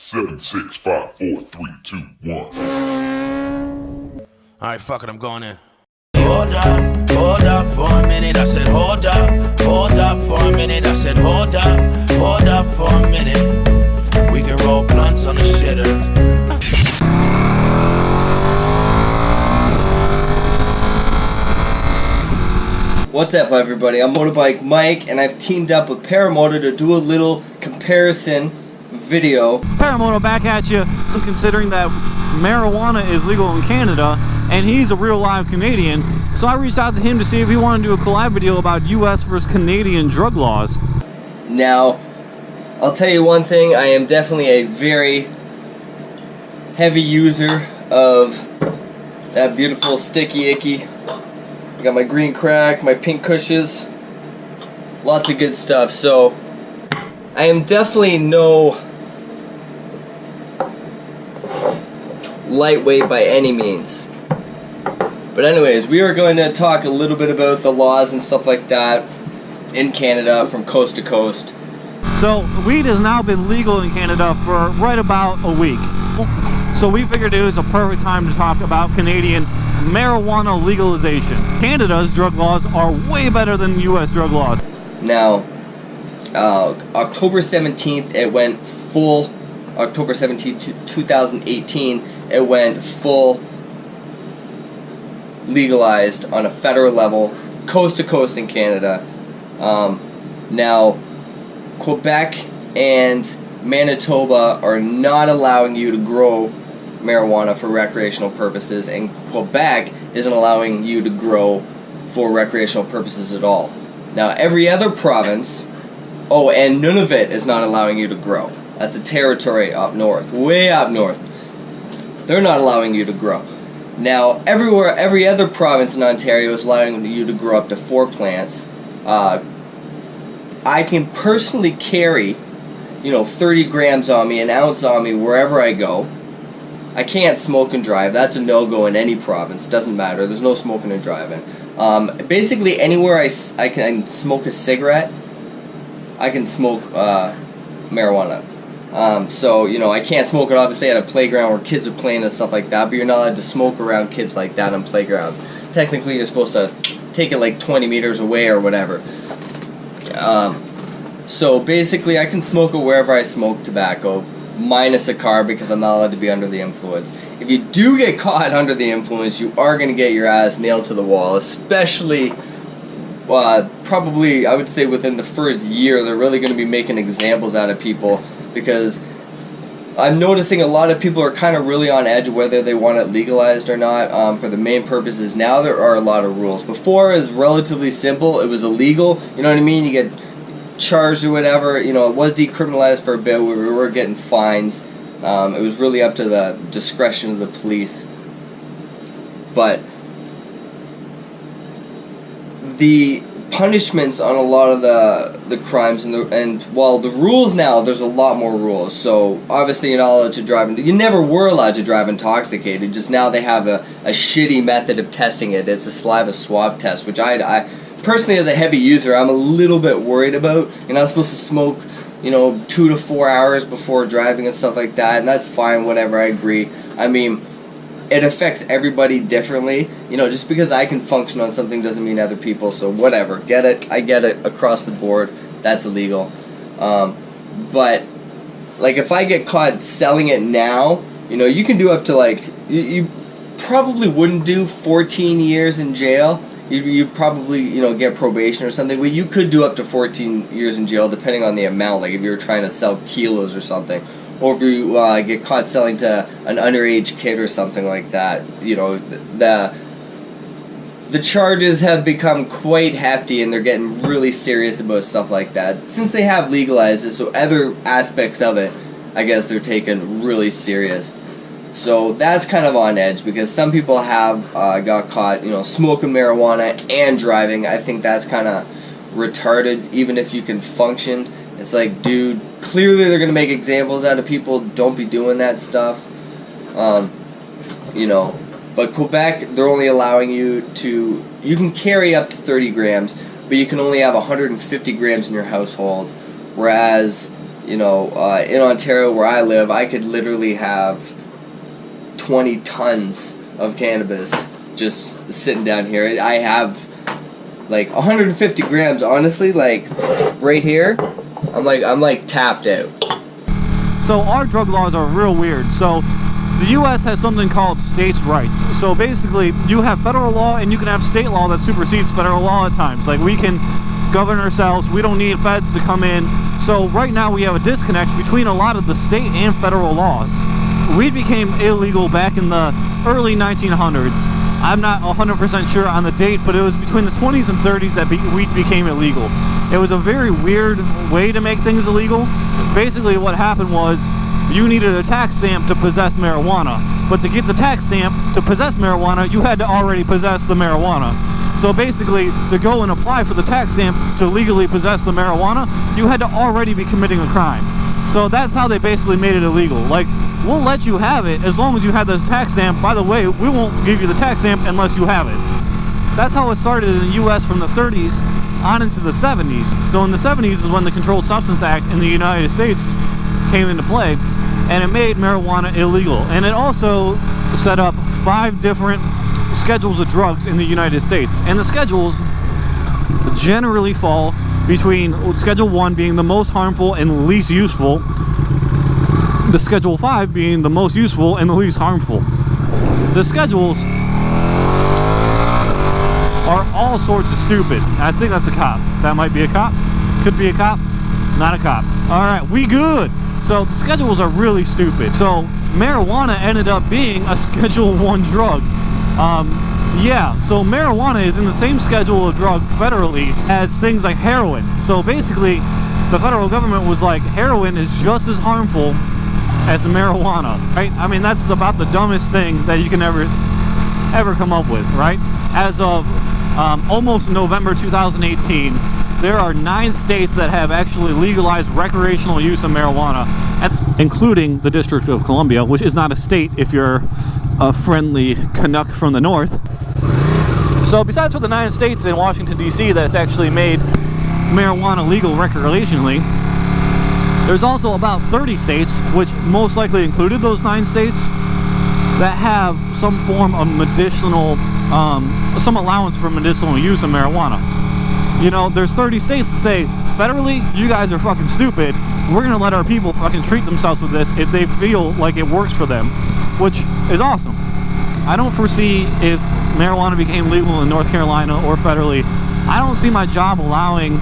7, 6, 5, 4, 3, 2, 1. Alright, fuck it, I'm going in. Hold up for a minute. I said, hold up for a minute. I said, hold up for a minute. We can roll blunts on the shitter. What's up, everybody? I'm Motorbike Mike, and I've teamed up with Paramoto to do a little comparison video. Paramoto back at you. So considering that marijuana is legal in Canada, and he's a real live Canadian, so I reached out to him to see if he wanted to do a collab video about U.S. versus Canadian drug laws. Now, I'll tell you one thing, I am definitely a very heavy user of that beautiful sticky icky. I got my green crack, my pink cushions, lots of good stuff. So I am definitely no lightweight by any means. But anyways, we are going to talk a little bit about the laws and stuff like that in Canada from coast to coast. So weed has now been legal in Canada for right about a week. So we figured it was a perfect time to talk about Canadian marijuana legalization. Canada's drug laws are way better than U.S. drug laws. Now, October 17th, it went full. October 17th, 2018, it went full legalized on a federal level, coast to coast in Canada. Now, Quebec and Manitoba are not allowing you to grow marijuana for recreational purposes, and Quebec isn't allowing you to grow for recreational purposes at all. Now, every other province, and Nunavut is not allowing you to grow. That's a territory up north, way up north. They're not allowing you to grow. Now, every other province in Ontario is allowing you to grow up to 4 plants. I can personally carry, 30 grams on me, an ounce on me wherever I go. I can't smoke and drive. That's a no-go in any province. Doesn't matter. There's no smoking and driving. Basically, anywhere I can smoke a cigarette, I can smoke marijuana. So, I can't smoke it obviously at a playground where kids are playing and stuff like that, but you're not allowed to smoke around kids like that on playgrounds. Technically, you're supposed to take it like 20 meters away or whatever. So basically, I can smoke it wherever I smoke tobacco, minus a car, because I'm not allowed to be under the influence. If you do get caught under the influence, you are going to get your ass nailed to the wall, especially, probably, I would say within the first year, they're really going to be making examples out of people, because I'm noticing a lot of people are kind of really on edge whether they want it legalized or not, for the main purposes. Now there are a lot of rules. Before it was relatively simple. It was illegal, you know what I mean? You get charged or whatever. It was decriminalized for a bit. We were getting fines. It was really up to the discretion of the police. But the punishments on a lot of the crimes and while the rules now, there's a lot more rules. So obviously you're not allowed to drive. You never were allowed to drive intoxicated. Just now they have a shitty method of testing it. It's a saliva swab test, which I personally, as a heavy user, I'm a little bit worried about. You're not supposed to smoke, 2 to 4 hours before driving and stuff like that, and that's fine, whatever, I agree. I mean, it affects everybody differently. Just because I can function on something doesn't mean other people, so whatever. Get it? I get it across the board. That's illegal. But, if I get caught selling it now, you can do up to, you probably wouldn't do 14 years in jail. You'd probably, get probation or something. Well, you could do up to 14 years in jail depending on the amount, like if you were trying to sell kilos or something. Or if you get caught selling to an underage kid or something like that. The charges have become quite hefty, and they're getting really serious about stuff like that. Since they have legalized it, so other aspects of it, I guess they're taken really serious. So that's kind of on edge, because some people have got caught, smoking marijuana and driving. I think that's kind of retarded, even if you can function. It's like, dude, clearly they're going to make examples out of people. Don't be doing that stuff. But Quebec, they're only allowing you can carry up to 30 grams, but you can only have 150 grams in your household. Whereas You know, in Ontario where I live, I could literally have 20 tons of cannabis just sitting down here. I have like 150 grams, honestly, like right here. I'm like tapped out. So our drug laws are real weird. So the U.S. has something called states' rights. So basically, you have federal law and you can have state law that supersedes federal law at times. Like, we can govern ourselves. We don't need feds to come in. So right now we have a disconnect between a lot of the state and federal laws. Weed became illegal back in the early 1900s. I'm not 100% sure on the date, but it was between the 20s and 30s that weed became illegal. It was a very weird way to make things illegal. Basically what happened was you needed a tax stamp to possess marijuana, but to get the tax stamp to possess marijuana, you had to already possess the marijuana. So basically, to go and apply for the tax stamp to legally possess the marijuana, you had to already be committing a crime. So that's how they basically made it illegal. Like, we'll let you have it as long as you have this tax stamp. By the way, we won't give you the tax stamp unless you have it. That's how it started in the U.S. from the 30s on into the 70s. So in the 70s is when the Controlled Substance Act in the United States came into play, and it made marijuana illegal. And it also set up 5 different schedules of drugs in the United States. And the schedules generally fall between Schedule 1 being the most harmful and least useful, the Schedule 5 being the most useful and the least harmful. The schedules are all sorts of stupid. I think that's a cop. That might be a cop. Could be a cop. Not a cop. Alright, we good. So the schedules are really stupid. So marijuana ended up being a Schedule 1 drug. Yeah, so marijuana is in the same schedule of drug federally as things like heroin. So basically, the federal government was like, heroin is just as harmful as marijuana, right? I mean, that's about the dumbest thing that you can ever come up with, right? As of almost November 2018, there are 9 states that have actually legalized recreational use of marijuana, including the District of Columbia, which is not a state if you're a friendly Canuck from the north. So besides for the 9 states in Washington, D.C. that's actually made marijuana legal recreationally, there's also about 30 states, which most likely included those 9 states, that have some form of medicinal, some allowance for medicinal use of marijuana. You know, there's 30 states to say, federally, you guys are fucking stupid. We're gonna let our people fucking treat themselves with this if they feel like it works for them, which is awesome. I don't foresee, if marijuana became legal in North Carolina or federally, I don't see my job allowing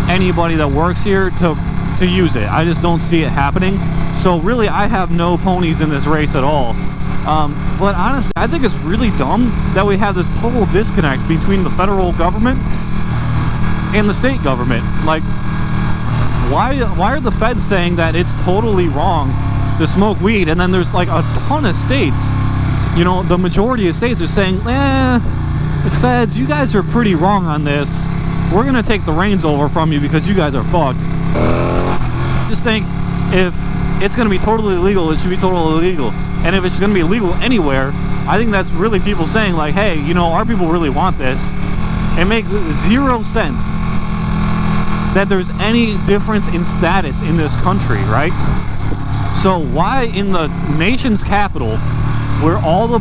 anybody that works here to use it. I just don't see it happening. So really, I have no ponies in this race at all. But honestly, I think it's really dumb that we have this total disconnect between the federal government and the state government. Like, why are the feds saying that it's totally wrong to smoke weed, and then there's like a ton of states, you know, the majority of states are saying, the feds, you guys are pretty wrong on this. We're gonna take the reins over from you because you guys are fucked. Just think, if it's gonna be totally illegal, it should be totally illegal. And if it's gonna be illegal anywhere, I think that's really people saying like, hey, you know, our people really want this. It makes 0 sense that there's any difference in status in this country, right? So why in the nation's capital, where all the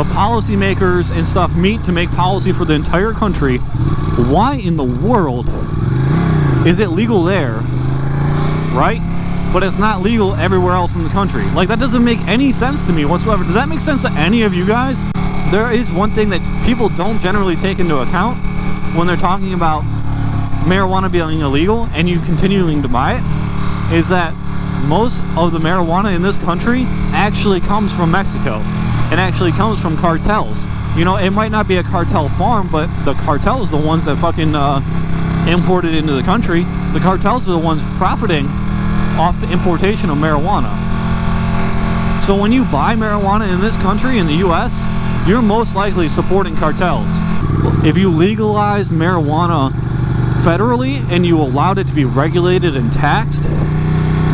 policymakers and stuff meet to make policy for the entire country, why in the world is it legal there, right? But it's not legal everywhere else in the country? Like, that doesn't make any sense to me whatsoever. Does that make sense to any of you guys? There is one thing that people don't generally take into account when they're talking about marijuana being illegal and you continuing to buy it, is that most of the marijuana in this country actually comes from Mexico and actually comes from cartels. You know, it might not be a cartel farm, but the cartels are the ones that fucking import it into the country. The cartels are the ones profiting off the importation of marijuana. So when you buy marijuana in this country, in the US, you're most likely supporting cartels. If you legalize marijuana federally and you allowed it to be regulated and taxed,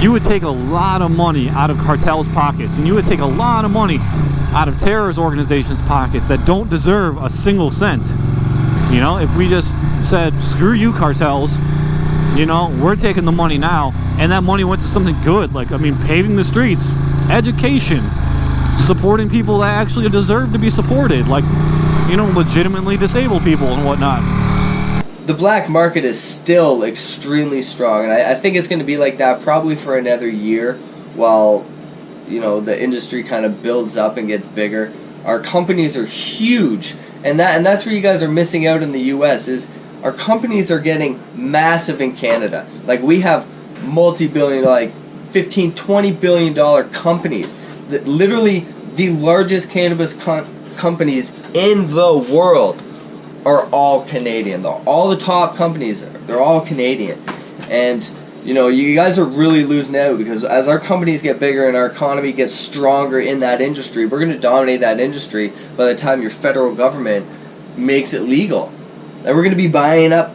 you would take a lot of money out of cartels' pockets, and you would take a lot of money out of terrorist organizations' pockets that don't deserve a single cent. You know, if we just said, screw you cartels, You know, we're taking the money now, and that money went to something good. Like, I mean, paving the streets, education, supporting people that actually deserve to be supported, like, you know, legitimately disabled people and whatnot. The black market is still extremely strong, and I think it's going to be like that probably for another year while, you know, the industry kind of builds up and gets bigger. Our companies are huge, and that's where you guys are missing out in the US is our companies are getting massive in Canada. Like, we have multi-billion, like $15-20 billion companies that literally the largest cannabis companies in the world are all Canadian. All the top companies, they're all Canadian. And, you know, you guys are really losing out because as our companies get bigger and our economy gets stronger in that industry, we're going to dominate that industry by the time your federal government makes it legal. And we're going to be buying up,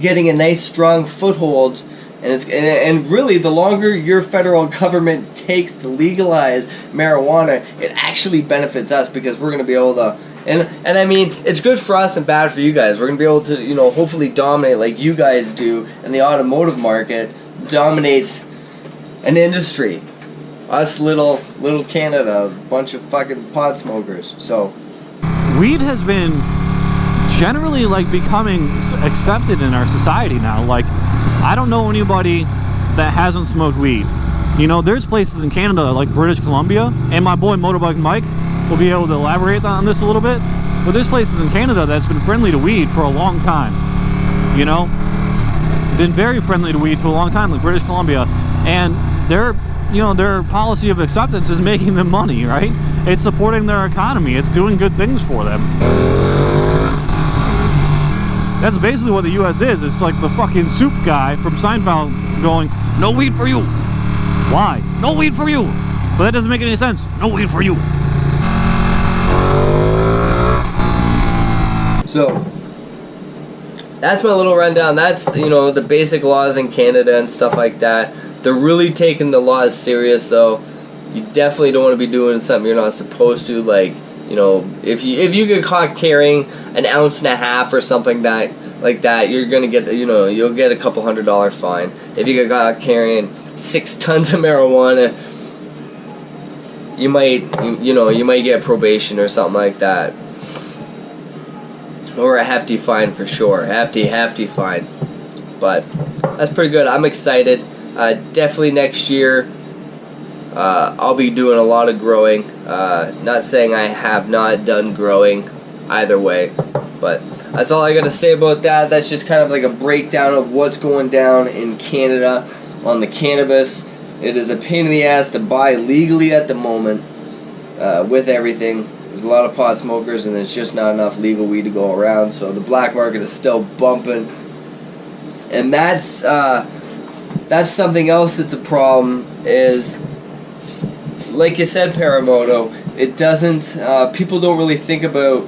getting a nice strong foothold, and really the longer your federal government takes to legalize marijuana, it actually benefits us because we're going to be able to, and I mean, it's good for us and bad for you guys. We're going to be able to, you know, hopefully dominate like you guys do in the automotive market, dominate an industry. Us little Canada, a bunch of fucking pot smokers. So Weed has been generally like becoming accepted in our society now. Like, I don't know anybody that hasn't smoked weed. You know, there's places in Canada like British Columbia, and my boy Motorbike Mike will be able to elaborate on this a little bit, but there's places in Canada that's been friendly to weed for a long time. You know, been very friendly to weed for a long time, like British Columbia, and their policy of acceptance is making them money, right? It's supporting their economy. It's doing good things for them. That's basically what the U.S. is. It's like the fucking soup guy from Seinfeld going, "No weed for you." Why? No weed for you. But that doesn't make any sense. No weed for you. So that's my little rundown. That's, you know, the basic laws in Canada and stuff like that. They're really taking the laws serious, though. You definitely don't want to be doing something you're not supposed to. Like, you know, if you get caught carrying an ounce and a half or something like that, you're gonna get, you know, you'll get a couple $100 fine. If you get caught carrying 6 tons of marijuana, you might get probation or something like that, or a hefty fine for sure. Hefty fine. But that's pretty good. I'm excited. Definitely next year, I'll be doing a lot of growing. Not saying I have not done growing either way, but that's all I gotta say about that. That's just kind of like a breakdown of what's going down in Canada on the cannabis. It is a pain in the ass to buy legally at the moment with everything. There's a lot of pot smokers and there's just not enough legal weed to go around, so the black market is still bumping. And that's something else that's a problem is, like you said, Paramoto, it doesn't, people don't really think about,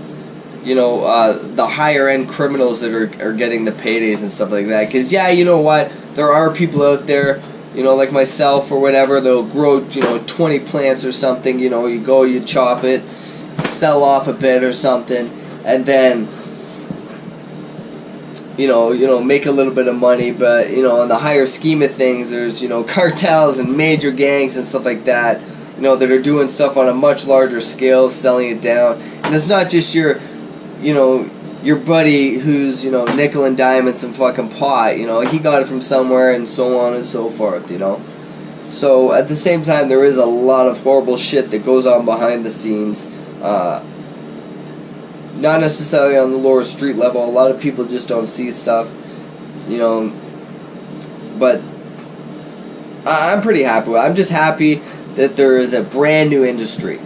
you know, the higher end criminals that are getting the paydays and stuff like that. Because, yeah, you know what, there are people out there, you know, like myself or whatever, they'll grow, you know, 20 plants or something, you know, you go, you chop it, sell off a bit or something, and then, you know, make a little bit of money. But, you know, in the higher scheme of things, there's, you know, cartels and major gangs and stuff like that, you know, that are doing stuff on a much larger scale, selling it down. And it's not just your, you know, your buddy who's, you know, nickel and diamond some fucking pot, you know, he got it from somewhere and so on and so forth, you know. So at the same time, there is a lot of horrible shit that goes on behind the scenes. Not necessarily on the lower street level. A lot of people just don't see stuff, you know. But I'm pretty happy with it. I'm just happy that there is a brand new industry,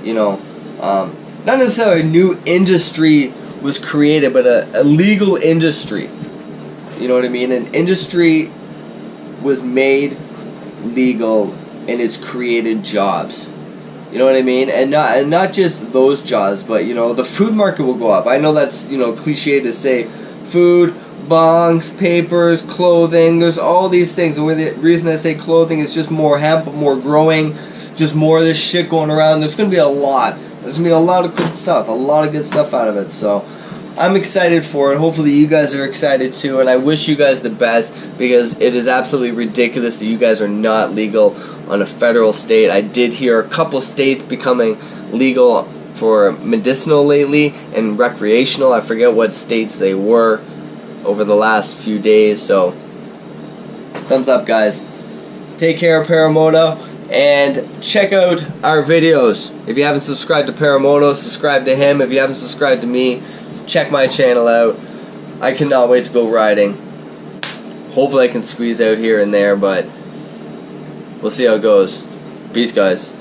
you know. Not necessarily a new industry was created, but a legal industry. You know what I mean? An industry was made legal and it's created jobs. You know what I mean? And not just those jobs, but, you know, the food market will go up. I know that's, you know, cliche to say. Food, bongs, papers, clothing, there's all these things. The reason I say clothing is just more hemp, more growing, just more of this shit going around. There's going to be a lot. There's going to be a lot of good stuff. A lot of good stuff out of it. So, I'm excited for it. Hopefully you guys are excited too, and I wish you guys the best, because it is absolutely ridiculous that you guys are not legal on a federal state. I did hear a couple states becoming legal for medicinal lately and recreational. I forget what states they were over the last few days, so thumbs up, guys. Take care of Paramoto, and check out our videos. If you haven't subscribed to Paramoto, subscribe to him. If you haven't subscribed to me, check my channel out. I cannot wait to go riding. Hopefully I can squeeze out here and there, but we'll see how it goes. Peace, guys.